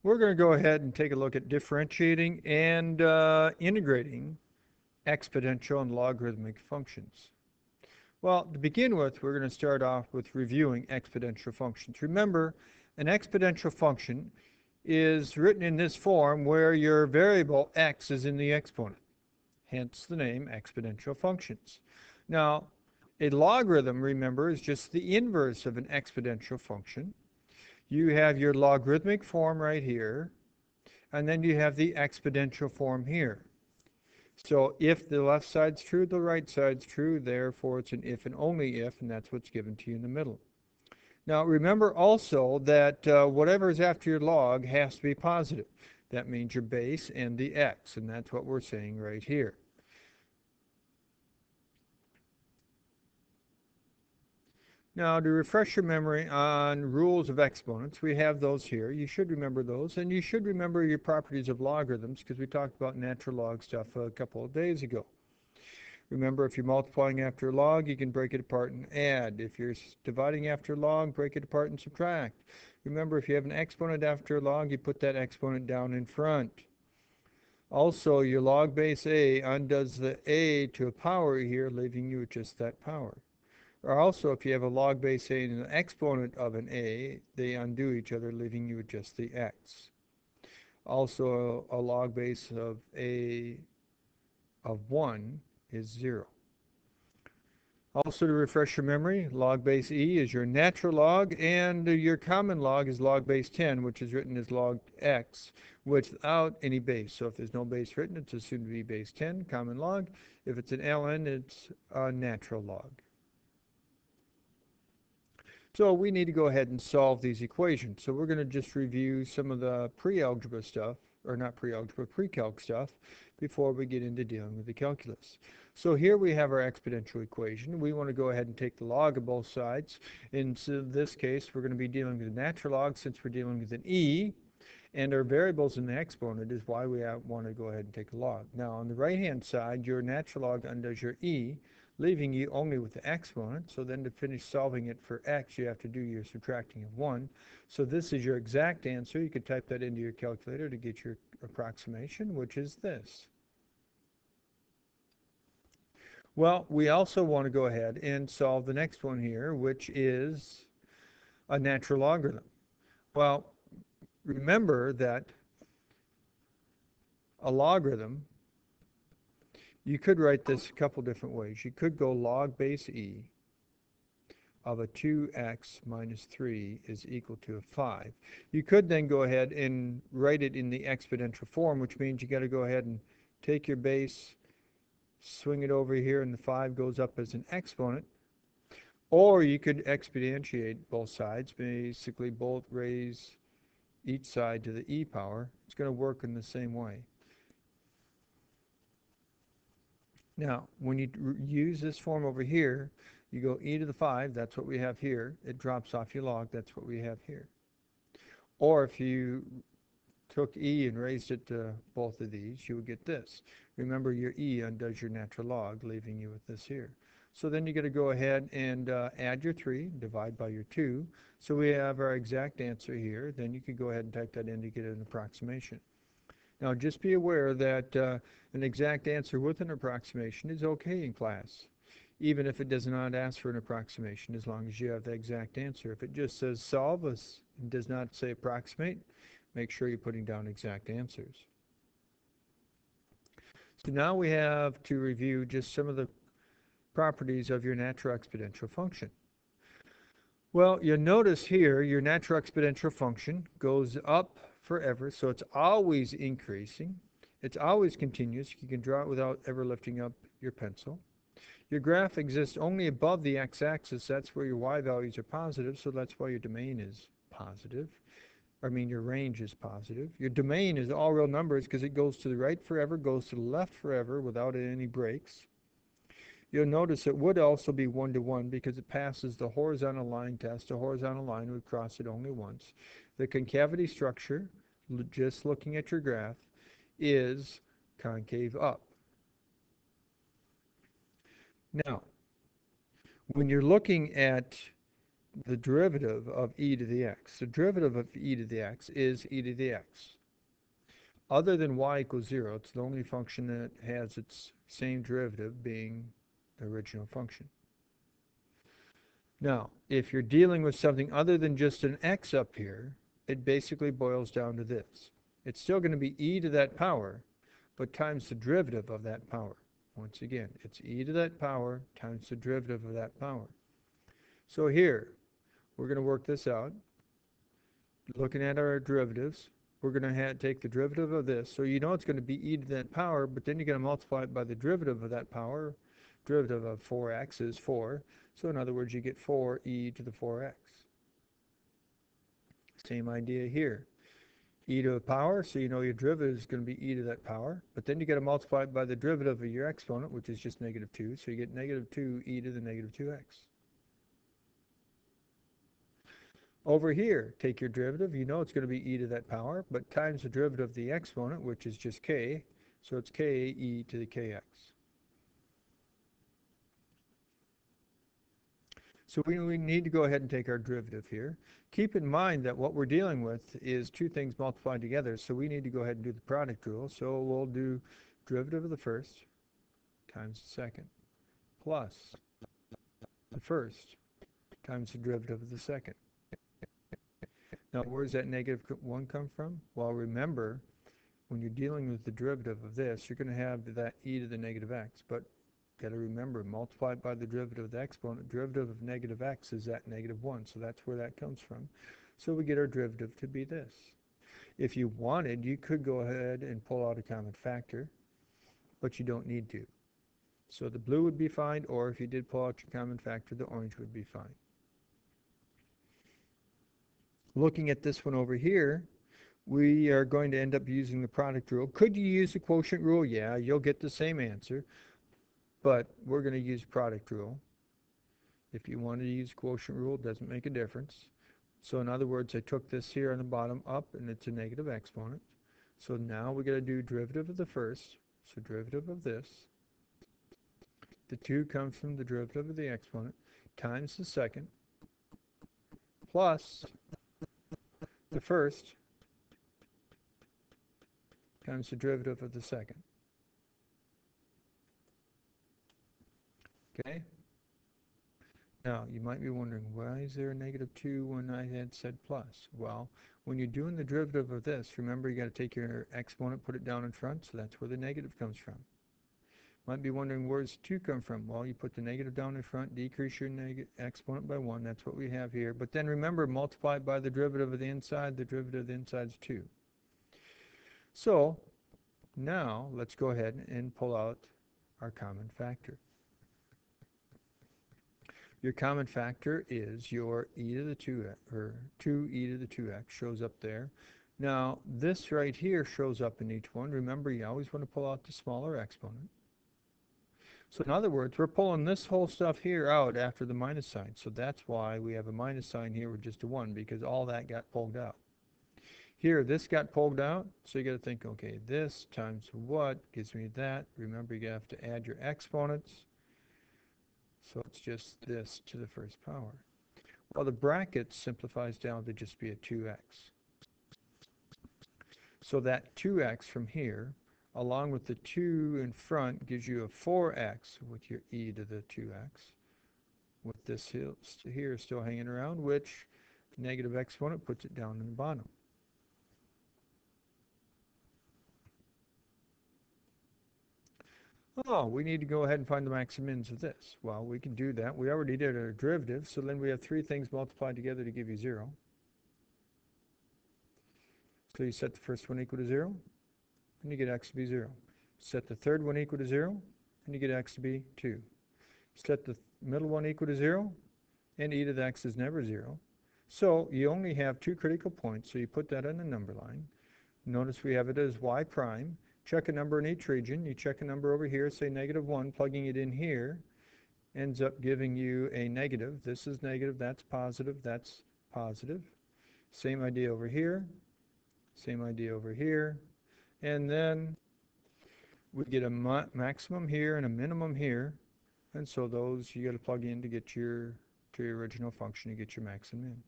We're going to go ahead and take a look at differentiating and integrating exponential and logarithmic functions. Well, to begin with, we're going to start off with reviewing exponential functions. Remember, an exponential function is written in this form where your variable x is in the exponent, hence the name exponential functions. Now, a logarithm, remember, is just the inverse of an exponential function. You have your logarithmic form right here, and then you have the exponential form here. So if the left side's true, the right side's true, therefore it's an if and only if, and that's what's given to you in the middle. Now remember also that whatever is after your log has to be positive. That means your base and the x, and that's what we're saying right here. Now, to refresh your memory on rules of exponents, we have those here. You should remember those, and you should remember your properties of logarithms because we talked about natural log stuff a couple of days ago. Remember, if you're multiplying after a log, you can break it apart and add. If you're dividing after a log, break it apart and subtract. Remember, if you have an exponent after a log, you put that exponent down in front. Also, your log base a undoes the a to a power here, leaving you with just that power. Or also, if you have a log base a and an exponent of an a, they undo each other, leaving you with just the x. Also, a log base of a of 1 is 0. Also, to refresh your memory, log base e is your natural log, and your common log is log base 10, which is written as log x without any base. So if there's no base written, it's assumed to be base 10, common log. If it's an ln, it's a natural log. So we need to go ahead and solve these equations. So we're going to just review some of the pre-algebra stuff, or not pre-algebra, pre-calc stuff, before we get into dealing with the calculus. So here we have our exponential equation. We want to go ahead and take the log of both sides. In this case, we're going to be dealing with the natural log since we're dealing with an e, and our variables in the exponent is why we want to go ahead and take a log. Now on the right-hand side, your natural log undoes your e, leaving you only with the exponent. So then to finish solving it for x, you have to do your subtracting of 1. So this is your exact answer. You could type that into your calculator to get your approximation, which is this. Well, we also want to go ahead and solve the next one here, which is a natural logarithm. Well, remember that a logarithm, you could write this a couple different ways. You could go log base e of a 2x minus 3 is equal to a 5. You could then go ahead and write it in the exponential form, which means you got to go ahead and take your base, swing it over here, and the 5 goes up as an exponent. Or you could exponentiate both sides, basically both raise each side to the e power. It's going to work in the same way. Now, when you use this form over here, you go e to the 5, that's what we have here. It drops off your log, that's what we have here. Or if you took e and raised it to both of these, you would get this. Remember, your e undoes your natural log, leaving you with this here. So then you got to go ahead and add your 3, divide by your 2. So we have our exact answer here. Then you can go ahead and type that in to get an approximation. Now just be aware that an exact answer with an approximation is okay in class, even if it does not ask for an approximation, as long as you have the exact answer. If it just says solve and does not say approximate, make sure you're putting down exact answers. So now we have to review just some of the properties of your natural exponential function. Well, you'll notice here your natural exponential function goes up forever, so it's always increasing. It's always continuous. You can draw it without ever lifting up your pencil. Your graph exists only above the x-axis. That's where your y values are positive, so that's why your domain is positive. I mean, your range is positive. Your domain is all real numbers because it goes to the right forever, goes to the left forever without any breaks. You'll notice it would also be 1 to 1 because it passes the horizontal line test. A horizontal line would cross it only once. The concavity structure, just looking at your graph, is concave up. Now, when you're looking at the derivative of e to the x. The derivative of e to the x is e to the x. Other than y equals 0, it's the only function that has its same derivative being the original function. Now, if you're dealing with something other than just an x up here, it basically boils down to this. It's still going to be e to that power, but times the derivative of that power. Once again, it's e to that power times the derivative of that power. So here, we're going to work this out. Looking at our derivatives, we're going to take the derivative of this. So you know it's going to be e to that power, but then you're going to multiply it by the derivative of that power. Derivative of 4x is 4. So in other words, you get 4e to the 4x. Same idea here. E to the power, so you know your derivative is going to be e to that power. But then you got to multiply it by the derivative of your exponent, which is just negative 2. So you get negative 2e to the negative 2x. Over here, take your derivative. You know it's going to be e to that power, but times the derivative of the exponent, which is just k. So it's k e to the kx. So we need to go ahead and take our derivative here. Keep in mind that what we're dealing with is two things multiplied together, so we need to go ahead and do the product rule. So we'll do derivative of the first times the second plus the first times the derivative of the second. Now, where does that negative 1 come from? Well, remember, when you're dealing with the derivative of this, you're going to have that e to the negative x, but got to remember, multiply it by the derivative of the exponent. Derivative of negative x is that negative 1, so that's where that comes from. So we get our derivative to be this. If you wanted, you could go ahead and pull out a common factor, but you don't need to. So the blue would be fine, or if you did pull out your common factor, the orange would be fine. Looking at this one over here, we are going to end up using the product rule. Could you use the quotient rule? Yeah, you'll get the same answer. But we're going to use product rule. If you wanted to use quotient rule, it doesn't make a difference. So in other words, I took this here on the bottom up, and it's a negative exponent. So now we're going to do derivative of the first. So derivative of this. The 2 comes from the derivative of the exponent times the second plus the first times the derivative of the second. Okay? Now, you might be wondering, why is there a negative 2 when I had said plus? Well, when you're doing the derivative of this, remember you got to take your exponent, put it down in front, so that's where the negative comes from. Might be wondering, where does 2 come from? Well, you put the negative down in front, decrease your exponent by 1, that's what we have here. But then remember, multiply it by the derivative of the inside of the inside is 2. So, now, let's go ahead and pull out our common factor. Your common factor is your e to the 2x, or 2e to the 2x shows up there. Now, this right here shows up in each one. Remember, you always want to pull out the smaller exponent. So in other words, we're pulling this whole stuff here out after the minus sign. So that's why we have a minus sign here with just a 1, because all that got pulled out. Here, this got pulled out, so you got to think, okay, this times what gives me that. Remember, you have to add your exponents. So it's just this to the first power. Well, the bracket simplifies down to just be a 2x. So that 2x from here, along with the 2 in front, gives you a 4x with your e to the 2x. With this here still hanging around, which negative exponent puts it down in the bottom. Oh, we need to go ahead and find the max and mins of this. Well, we can do that. We already did our derivative, so then we have 3 things multiplied together to give you 0. So you set the first one equal to 0, and you get x to be 0. Set the third one equal to 0, and you get x to be 2. Set the middle one equal to 0, and e to the x is never 0. So you only have 2 critical points, so you put that in the number line. Notice we have it as y prime. Check a number in each region. You check a number over here, say negative 1, plugging it in here ends up giving you a negative. This is negative, that's positive, that's positive. Same idea over here, same idea over here. And then we get a maximum here and a minimum here. And so those you got to plug in to get your to your original function, you get your max and min.